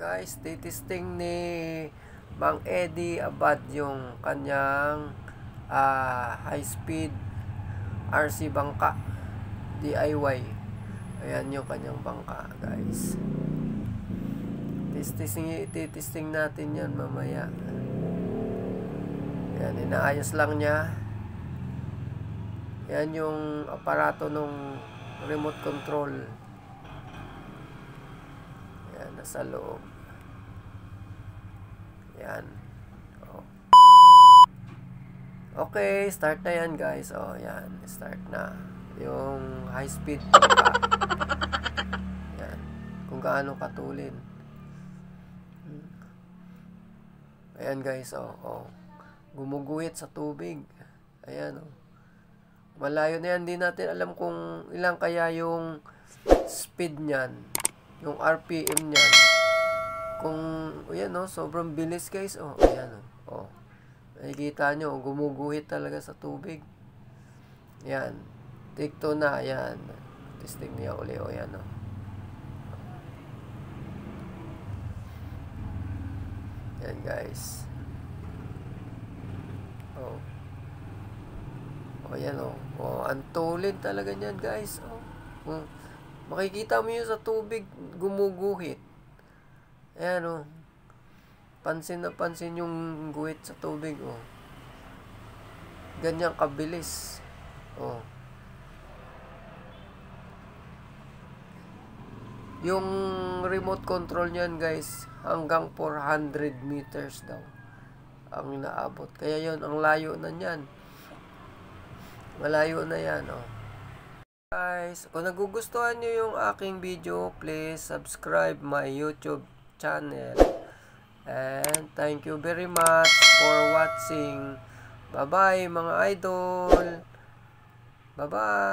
Guys, titisting ni Mang Eddie Abad yung kanyang high speed RC bangka DIY. Ayan yung kanyang bangka, guys. Titisting natin yan mamaya. Ayan, inaayos lang niya. Yan yung aparato nung remote control. Yan, nasa loob. Yan. Oh. Okay, start na yan, guys. Oh, yan. Start na. Yung high speed bangka. Yan. Kung gaano katulin. Ayan, guys. Oh, oh. Gumuguhit sa tubig. Ayan, oh. Malayo na yan. Hindi natin alam kung ilang kaya yung speed niyan. Yung RPM niyan. Kung, ayan, oh, sobrang bilis, guys. Oh, ayan, oh. Oh. Nakikita nyo, gumuguhit talaga sa tubig. Ayan. Take 2 na. Ayan. Testing niya uli. O, ayan, oh. Ayan, guys. Oh. O, ayan, oh. Oh, antulin talaga niyan, guys. Oh. Makikita mo yun sa tubig, gumuguhit. Ayan, oh. Pansin na pansin yung guhit sa tubig, oh. Ganyan kabilis. Oh. Yung remote control niyan, guys, hanggang 400 meters daw ang inaabot. Kaya yun, ang layo na niyan. Malayo na yan, oh. Guys, kung nagugustuhan nyo yung aking video, please subscribe my YouTube channel. And thank you very much for watching. Bye-bye, mga idol. Bye-bye.